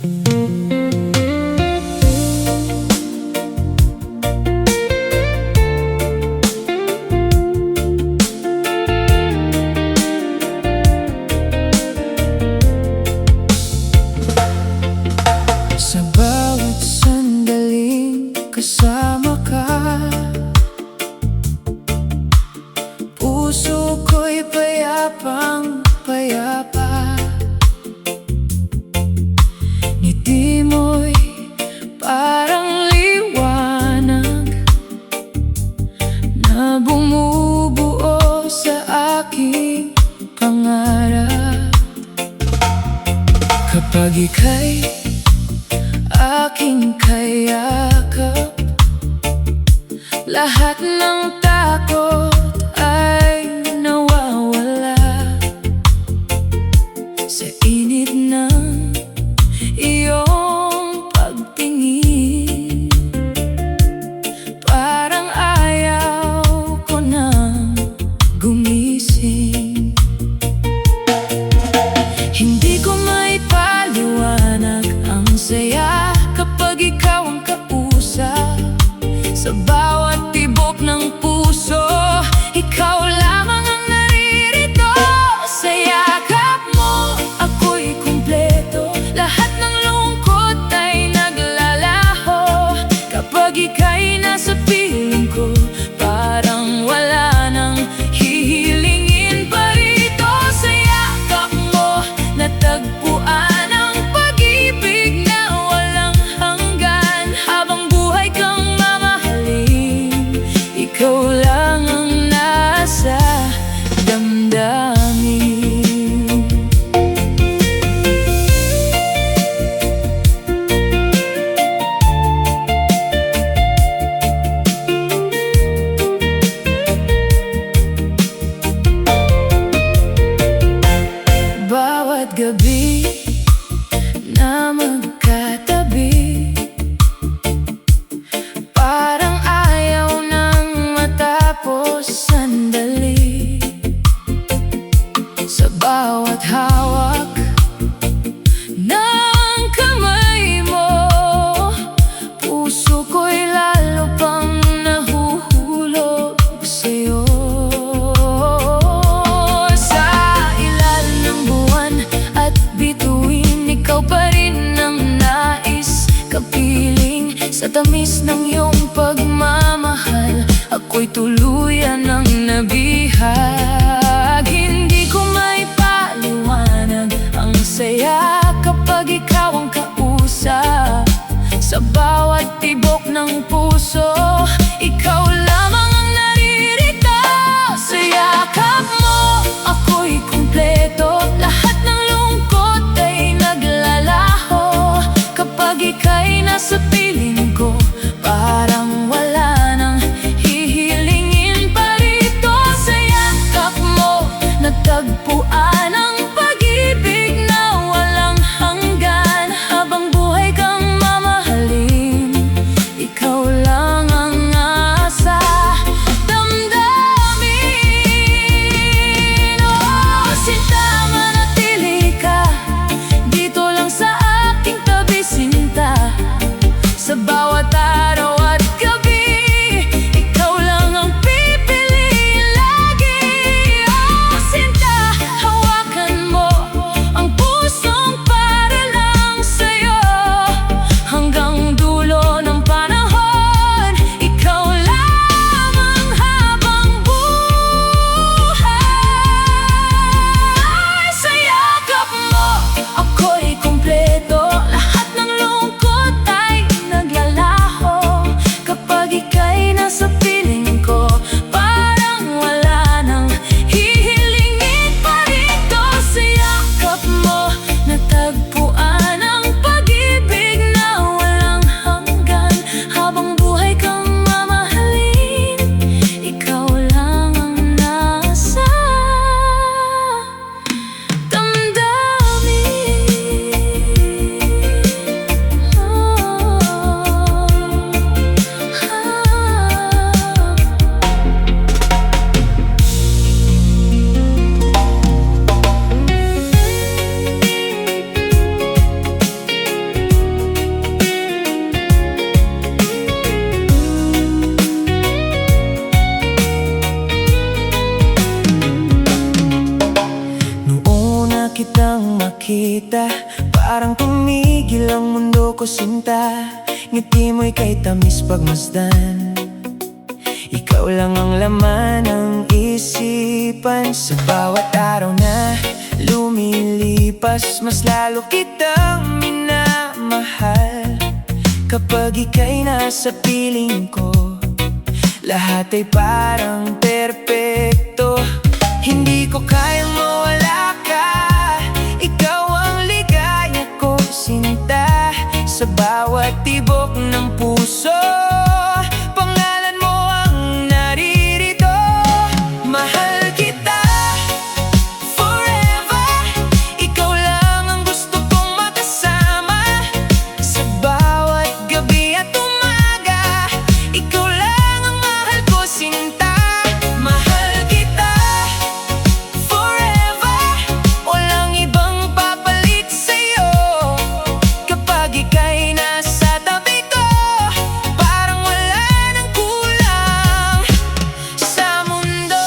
Sa bawat sandaling kasama ka, puso ko'y payapang payapa. Ngiti mo'y parang liwanag na bumubuo sa aking pangarap. Kapag ika'y aking kayakap, lahat ng takot ay nawawala. Sa init ng iyong pagtingin, parang ayaw ko nang gumising. Hindi ko maipaliwanag ang saya kapag ikaw ang kausap. Sa bawat tibok ng puso, ikaw lamang ang naririto. Sa yakap mo, ako'y kumpleto. Lahat ng lungkot ay naglalaho. Kapag ika'y nasa piling ko, parang wala nang hihilingin pa rito. Sa yakap mo, natagpuan ang pag-ibig na walang hanggan. Habang buhay kang mamahalin, ikaw lang ang nasa damdamin. Bawat gabi na magkatabi, parang ayaw nang matapos sandali. Sa bawat hawak ng kamay mo, puso ko'y lalo pang nahuhulog sa'yo. Sa ilalim ng buwan at bituin, ikaw pa rin ang nais kapiling. Sa tamis ng iyong pagmamahal, ako'y tuluyan ng nabihag. Hindi ko maipaliwanag ang saya kapag ikaw ang kausap. Sa bawat tibok ng puso, ikaw lamang ang naririto. Sa yakap mo, ako'y kumpleto. Lahat ng lungkot ay naglalaho. Kapag ika'y nasa piling ko, parang wala nang hihilingin pa rito. Sa yakap mo, natagpuan ang pag-ibig na walang hanggan. Habang buhay kang mamahalin, ikaw lang ang asa siyang makita, parang tumigil ang mundo ko, sinta. Ngiti mo'y kay tamis pagmasdan, ikaw lang ang laman ng isipan. Sa bawat araw na lumilipas, mas lalo kitang minamahal. Kapag ika'y nasa piling ko, lahat ay parang perpekto. Hindi ko kayang mawala ka, ikaw ang ligaya ko, sinta. Sa bawat tibok ng puso, pangalan mo ang naririto. Mahal kita forever, ikaw lang ang gusto kong makasama. Sa bawat gabi at umaga, ikaw lang ang mahal ko, sinta. Mahal kita forever, walang ibang papalit sa'yo. Kapag ika'y nasa tabi ko, parang wala nang kulang sa mundo.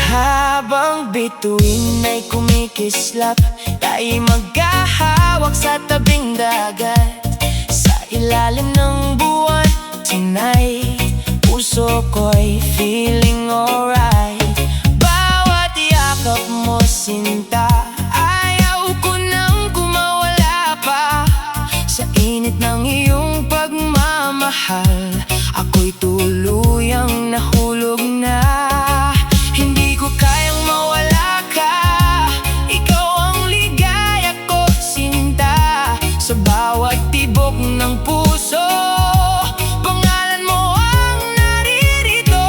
Habang bituin ay kumikislap, tayo'y maghahawak sa tabing dagat. Sa ilalim ng buwan, tonight, puso ko'y feeling alright. Bawat yakap mo, sinta, ayaw ko nang kumawala pa. Sa init ng iyong pagmamahal, ako'y tuluyang nahulog na. Hindi ko kayang mawala ka, ikaw ang ligaya ko, sinta. Sa bawat tibok ng puso, pangalan mo ang naririto.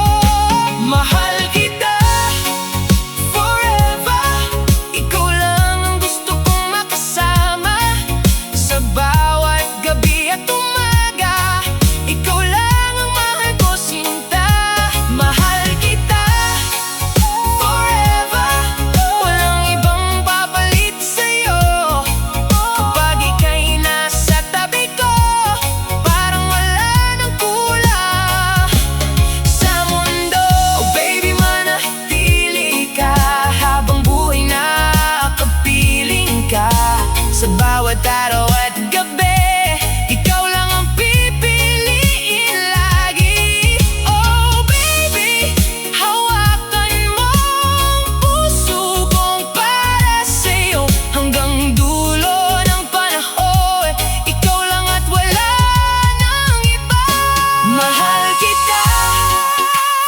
Mahal kita forever, ikaw lang ang gusto kong makasama. Sa bawat gabi at umaga, ikaw lang ang mahal ko, sinta. Mahal kita forever, walang ibang papalit sa'yo. Kapag ika'y nasa tabi ko, parang wala nang kulang sa mundo. Oh baby, manatili ka habang buhay na kapiling ka. Sa bawat araw at gabi, ikaw lang ang pipiliin lagi. Oh baby, hawakan mo ang puso kong para sa'yo. Hanggang dulo ng panahon, ikaw lang at wala nang iba. Mahal kita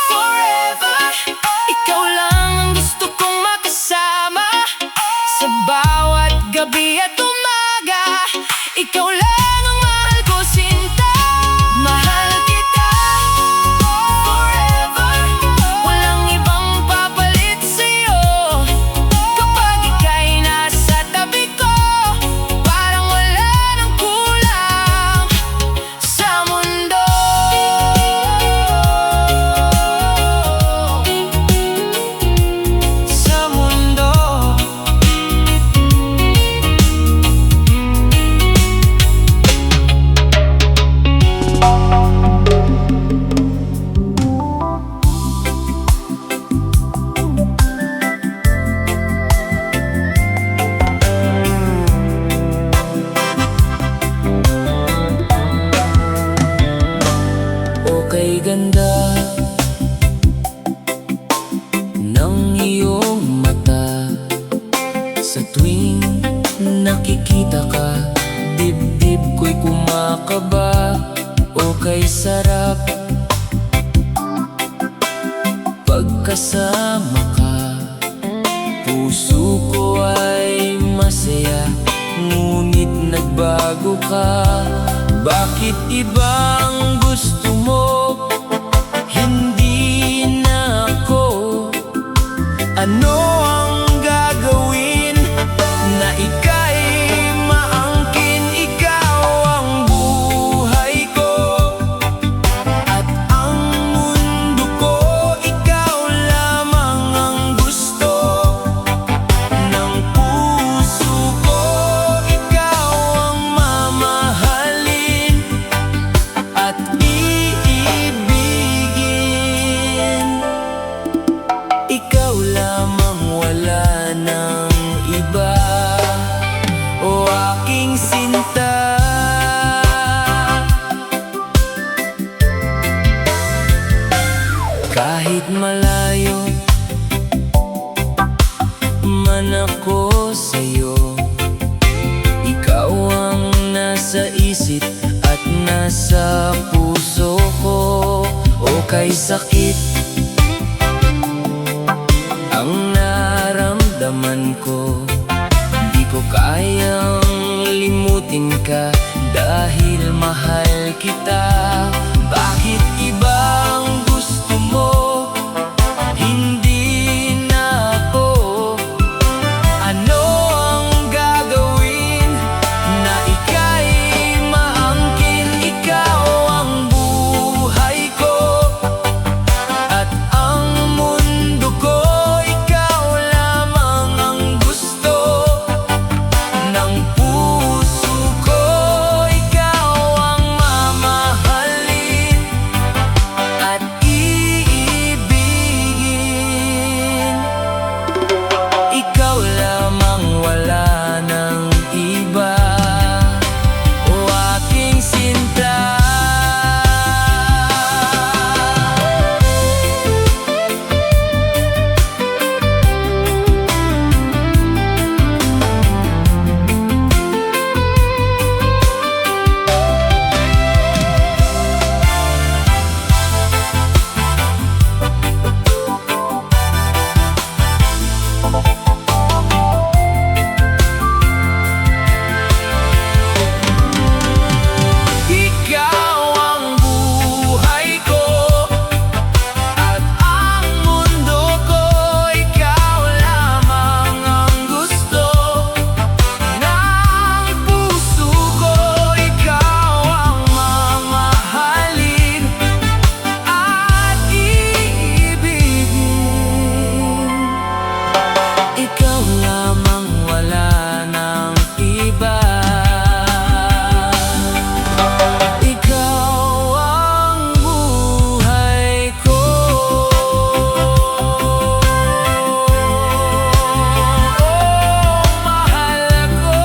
forever, ikaw lang ang gusto kong makasama. Sa bawat gabi at umaga, ikaw lang ang mahal ko, sinta. Mahal kita forever, walang ibang papalit sa'yo. Kapag ika'y nasa tabi ko, parang wala nang kulang sa mundo. Sa mundo. Okay, ganda ng iyong mata. Sa tuwing nakikita ka, dibdib ko'y kumakaba. Okay, sarap pagkasama ka. Puso ko ay masaya, ngunit nagbago ka. Bakit ibang gusto mo? Hindi na ako. Ano ang gagawin na ika'y maangkin? Ikaw ang buhay ko at ang mundo ko. Ikaw lamang ang gusto ng puso ko. Ikaw ang mama malayo man ako sa'yo, ikaw ang nasa isip at nasa puso ko. O kay sakit ang naramdaman ko, di ko kayang limutin ka dahil mahal kita. Bakit ibang gusto mo, hindi na ako? Ano ang gagawin na ika'y maangkin? Ikaw ang buhay ko at ang mundo ko, ikaw lamang ang gusto ng puso ko. Ikaw ang mamahalin at iibigin. Ikaw lamang, wala nang iba, o aking sinta. Ikaw ang buhay ko at ang mundo ko, ikaw lamang ang gusto ng puso ko. Ikaw ang mamahalin at iibigin. Ikaw lamang, wala nang iba. Ikaw ang buhay ko. Mahal ako.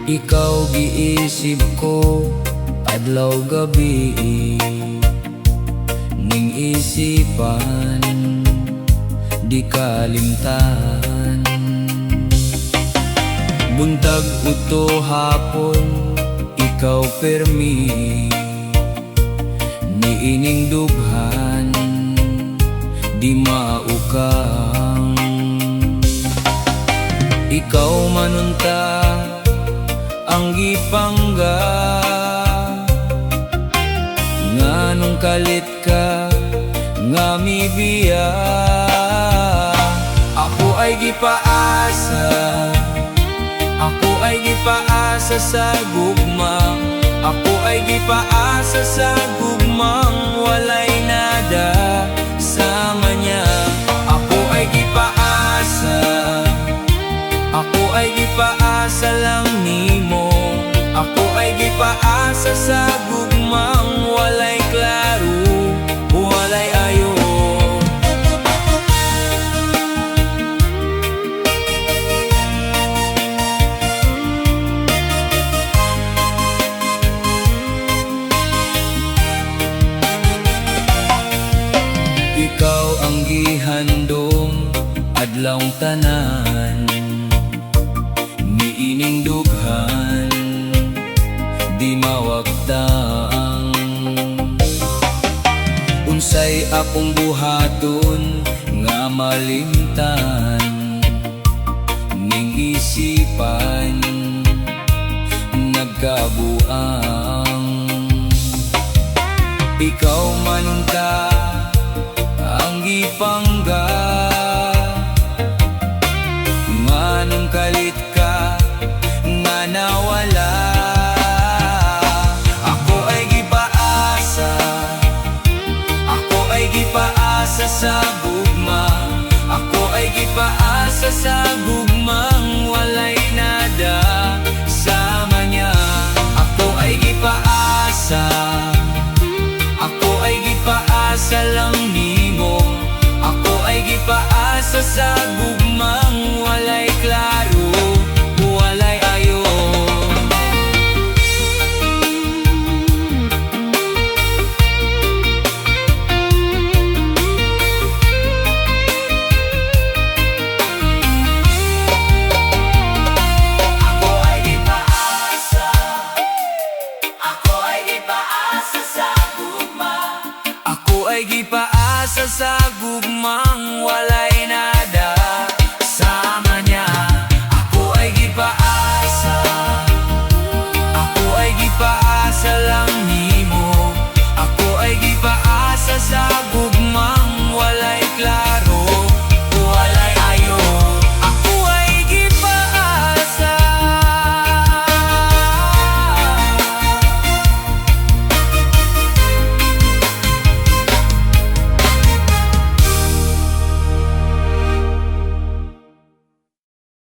Ikaw giisip ko adlaw gabi, ning isipan di kalimtan. Buntag uto hapon, ikaw permi, niining dughan di maukang. Ikaw manunta ang gipangga, nganong kalit ka nga mibiya. Ako ay gipaasa, ako ay gipaasa sa gugma, ako ay gipaasa sa gugmang walay nada sa manya. Ako ay gipaasa, ako ay gipaasa lang nimo, ako ay gipaasa sa gugmang walay klaro, walay ayo. Ikaw ang gihandom adlaw tanan, niining dughan di mawagtang. Unsay akong buhaton nga malimtan, ning isipan nagkabuang. Ikaw manunta ang gipangga, nganong kalit ka nga nawala. Ako ay gipaasa, ako ay gipaasa sa gugma, gipaasa sa gugmang walay nada sama niya. Ako ay gipaasa, ako ay gipaasa lang nimo. Ako ay gipaasa sa gugmang walay klaro, walay ayo. Ako ay gipaasa, ako ay gipaasa sa gugma. Ako ay gipaasa sa gugmang walay